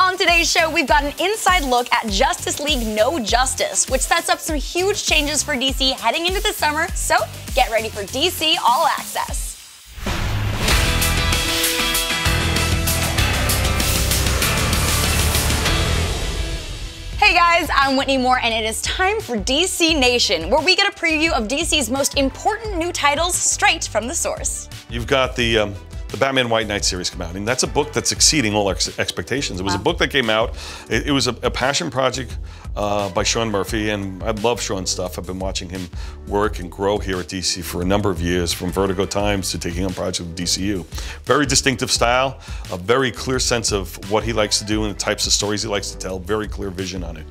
On today's show, we've got an inside look at Justice League No Justice, which sets up some huge changes for DC heading into the summer, so get ready for DC All Access. Hey guys, I'm Whitney Moore, and it is time for DC Nation, where we get a preview of DC's most important new titles straight from the source. You've got the Batman White Knight series come out, and that's a book that's exceeding all expectations. It was a book that came out. It was a passion project by Sean Murphy, and I love Sean's stuff. I've been watching him work and grow here at DC for a number of years, from Vertigo Times to taking on projects with DCU. Very distinctive style, a very clear sense of what he likes to do and the types of stories he likes to tell, very clear vision on it.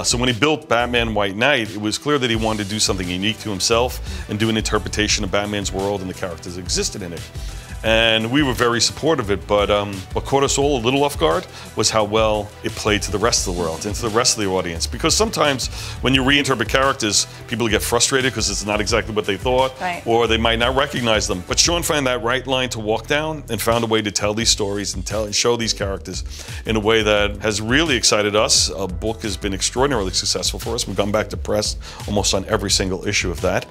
So when he built Batman White Knight, it was clear that he wanted to do something unique to himself and do an interpretation of Batman's world and the characters that existed in it. And we were very supportive of it, but what caught us all a little off guard was how well it played to the rest of the world and to the rest of the audience. Because sometimes when you reinterpret characters, people get frustrated because it's not exactly what they thought, or they might not recognize them. But Sean found that right line to walk down and found a way to tell these stories and show these characters in a way that has really excited us. A book has been extraordinarily successful for us. We've gone back to press almost on every single issue of that.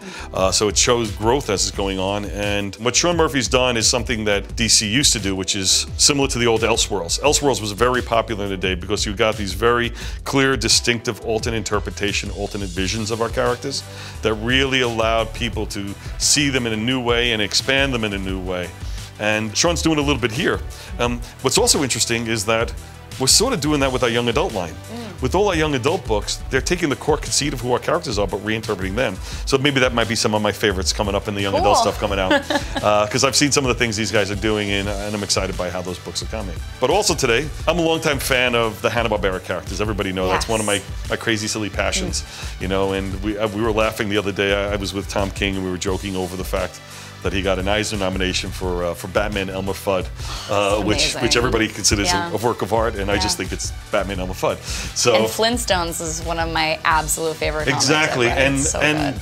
So it shows growth as it's going on. And what Sean Murphy's done is something that DC used to do, which is similar to the old Elseworlds. Elseworlds was very popular in the day because you got these very clear, distinctive, alternate interpretation, alternate visions of our characters that really allowed people to see them in a new way and expand them in a new way. And Sean's doing a little bit here. What's also interesting is that we're sort of doing that with our young adult line. With all our young adult books, they're taking the core conceit of who our characters are, but reinterpreting them. So maybe that might be some of my favorites coming up in the young adult stuff coming out. Because I've seen some of the things these guys are doing, and I'm excited by how those books are coming. But also today, I'm a longtime fan of the hanna-barbera characters. Everybody knows that's one of my crazy, silly passions. You know, and we were laughing the other day. I was with Tom King, and we were joking over the fact that he got an Eisner nomination for Batman Elmer Fudd, which everybody considers a work of art, and I just think it's Batman Elmer Fudd. So, and Flintstones is one of my absolute favorite exactly, comics ever. and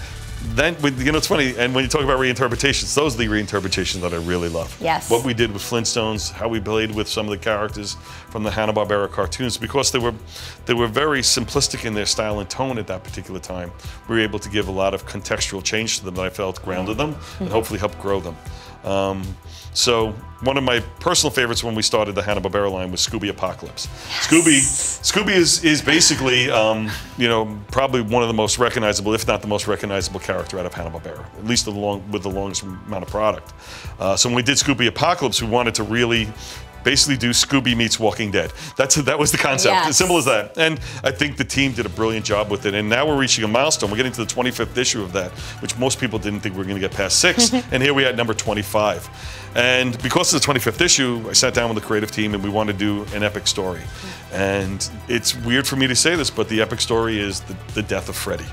then, you know, it's funny, and when you talk about reinterpretations, those are the reinterpretations that I really love. Yes. What we did with Flintstones, how we played with some of the characters from the Hanna-Barbera cartoons, because they were very simplistic in their style and tone at that particular time. We were able to give a lot of contextual change to them that I felt grounded them and hopefully helped grow them. So one of my personal favorites when we started the Hanna-Barbera line was Scooby Apocalypse. Yes. Scooby is basically, you know, probably one of the most recognizable, if not the most recognizable character out of Hanna-Barbera, at least with the longest amount of product. So when we did Scooby Apocalypse, we wanted to really basically do Scooby meets Walking Dead. That was the concept, as simple as that. And I think the team did a brilliant job with it. And now we're reaching a milestone. We're getting to the 25th issue of that, which most people didn't think we were going to get past 6. And here we are at number 25. And because of the 25th issue, I sat down with the creative team and we wanted to do an epic story. And it's weird for me to say this, but the epic story is the death of Freddy.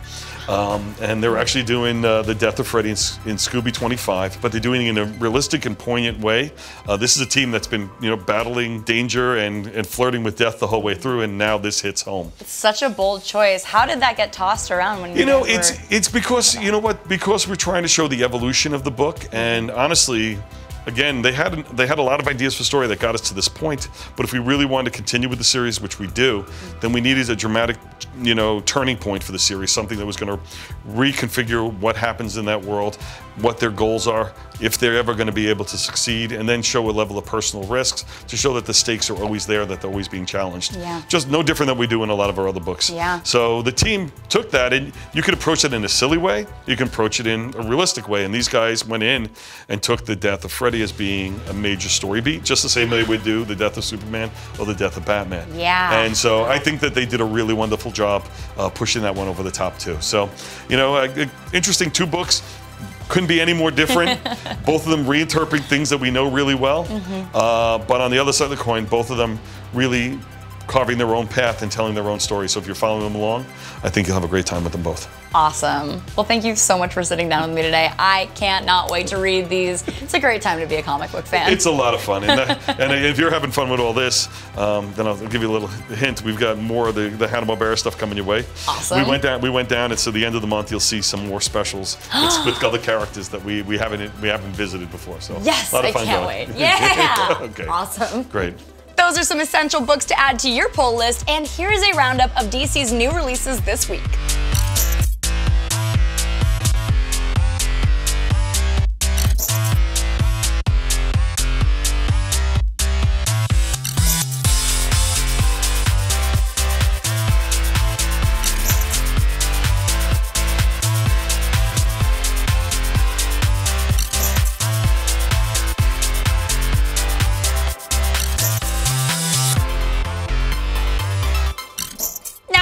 And they're actually doing the death of Freddy in Scooby 25, but they're doing it in a realistic and poignant way. This is a team that's been, you know, battling danger and flirting with death the whole way through, and now this hits home. It's such a bold choice. How did that get tossed around when you know? It's because, you know what? Because we're trying to show the evolution of the book, and honestly, again, they had a lot of ideas for story that got us to this point, but if we really wanted to continue with the series, which we do, then we needed a dramatic, you know, turning point for the series, something that was going to reconfigure what happens in that world, what their goals are, if they're ever going to be able to succeed, and then show a level of personal risks to show that the stakes are always there, that they're always being challenged. Just no different than we do in a lot of our other books. So the team took that, and you could approach it in a silly way, you can approach it in a realistic way, and these guys went in and took the death of Freddy as being a major story beat, just the same way they would do the death of Superman or the death of Batman. And so I think that they did a really wonderful job pushing that one over the top too. So, you know, interesting 2 books. Couldn't be any more different. Both of them reinterpreting things that we know really well. But on the other side of the coin, both of them really carving their own path and telling their own story. So if you're following them along, I think you'll have a great time with them both. Awesome. Well, thank you so much for sitting down with me today. I cannot wait to read these. It's a great time to be a comic book fan. It's a lot of fun. And if you're having fun with all this, then I'll give you a little hint. We've got more of the Hanna-Barbera stuff coming your way. Awesome. We went down, and so the end of the month you'll see some more specials with other characters that we haven't visited before. So yes, a lot of fun I can't wait. Yeah. Okay. Awesome. Great. Those are some essential books to add to your pull list, and here is a roundup of DC's new releases this week.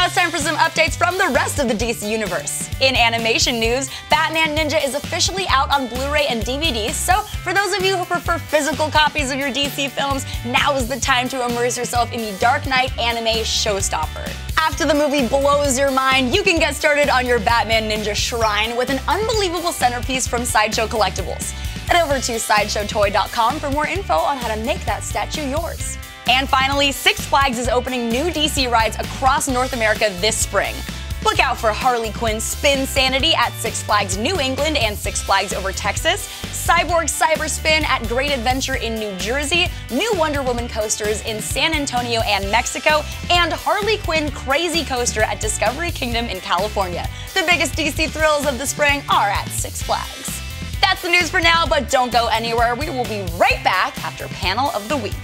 It's time for some updates from the rest of the DC universe. In animation news, Batman Ninja is officially out on Blu-ray and DVD, so for those of you who prefer physical copies of your DC films, now is the time to immerse yourself in the Dark Knight anime showstopper. After the movie blows your mind, you can get started on your Batman Ninja shrine with an unbelievable centerpiece from Sideshow Collectibles. Head over to sideshowtoy.com for more info on how to make that statue yours. And finally, Six Flags is opening new DC rides across North America this spring. Look out for Harley Quinn Spin Sanity at Six Flags New England and Six Flags Over Texas, Cyborg Cyber Spin at Great Adventure in New Jersey, new Wonder Woman coasters in San Antonio and Mexico, and Harley Quinn Crazy Coaster at Discovery Kingdom in California. The biggest DC thrills of the spring are at Six Flags. That's the news for now, but don't go anywhere. We will be right back after Panel of the Week.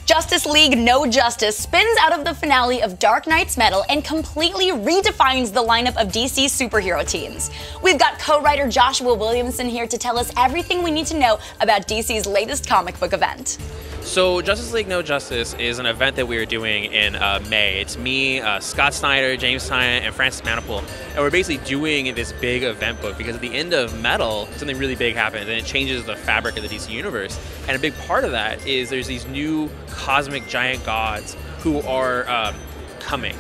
Justice League No Justice spins out of the finale of Dark Knight's Metal and completely redefines the lineup of DC superhero teams. We've got co-writer Joshua Williamson here to tell us everything we need to know about DC's latest comic book event. So Justice League No Justice is an event that we are doing in May. It's me, Scott Snyder, James Tynion, and Francis Manapul, and we're basically doing this big event book because at the end of Metal, something really big happens and it changes the fabric of the DC universe. And a big part of that is there's these new cosmic giant gods who are coming.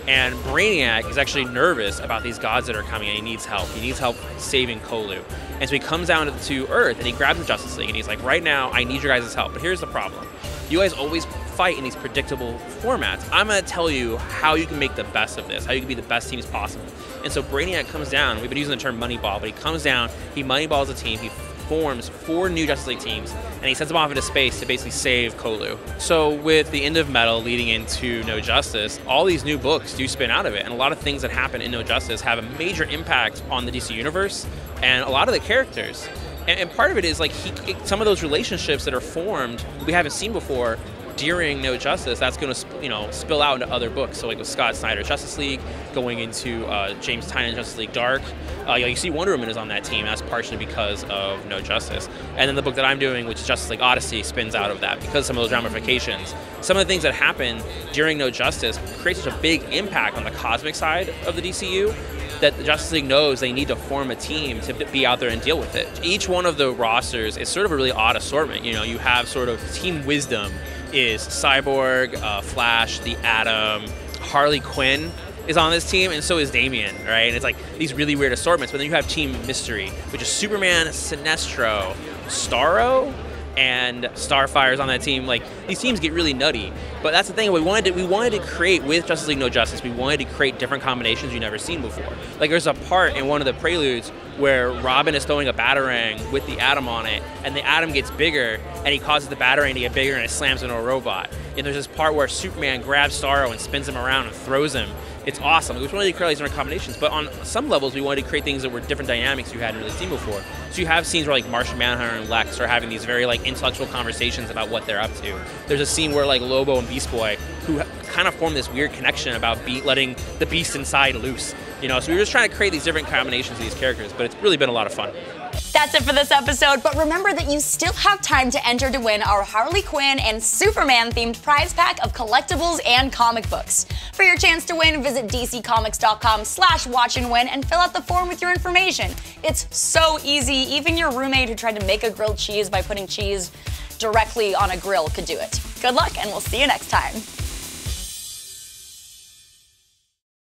And Brainiac is actually nervous about these gods that are coming, and he needs help. He needs help saving Kolu. And so he comes down to Earth, and he grabs the Justice League, and he's like, right now, I need your guys' help. But here's the problem. You guys always fight in these predictable formats. I'm going to tell you how you can make the best of this, how you can be the best teams possible. And so Brainiac comes down. We've been using the term Moneyball, but he comes down, he moneyballs a team, he forms 4 new Justice League teams, and he sends them off into space to basically save Kolu. So with the end of Metal leading into No Justice, all these new books do spin out of it, and a lot of things that happen in No Justice have a major impact on the DC universe and a lot of the characters. And part of it is like some of those relationships that are formed we haven't seen before during No Justice, that's going to spill out into other books. So like with Scott Snyder's Justice League, going into James Tynion's Justice League Dark. You see Wonder Woman is on that team. That's partially because of No Justice. And then the book that I'm doing, which is Justice League Odyssey, spins out of that because of some of those ramifications. Some of the things that happen during No Justice create such a big impact on the cosmic side of the DCU that the Justice League knows they need to form a team to be out there and deal with it. Each one of the rosters is sort of a really odd assortment. You have sort of Team Wisdom is Cyborg, Flash, the Atom, Harley Quinn is on this team, and so is Damian, right? And it's like these really weird assortments. But then you have Team Mystery, which is Superman, Sinestro, Starro, and Starfire's on that team. Like, these teams get really nutty. But that's the thing, we wanted to create, with Justice League No Justice, we wanted to create different combinations you've never seen before. Like, there's a part in one of the preludes where Robin is throwing a Batarang with the Atom on it, and the Atom gets bigger, and he causes the Batarang to get bigger, and it slams into a robot. And there's this part where Superman grabs Starro and spins him around and throws him. It's awesome. We wanted to create these different combinations, but on some levels, we wanted to create things that were different dynamics you hadn't really seen before. So you have scenes where like Martian Manhunter and Lex are having these very like intellectual conversations about what they're up to. There's a scene where like Lobo and Beast Boy, who kind of form this weird connection about letting the beast inside loose. So we were just trying to create these different combinations of these characters, but it's really been a lot of fun. That's it for this episode, but remember that you still have time to enter to win our Harley Quinn and Superman themed prize pack of collectibles and comic books. For your chance to win, visit dccomics.com/watchandwin and fill out the form with your information. It's so easy, even your roommate who tried to make a grilled cheese by putting cheese directly on a grill could do it. Good luck, and we'll see you next time.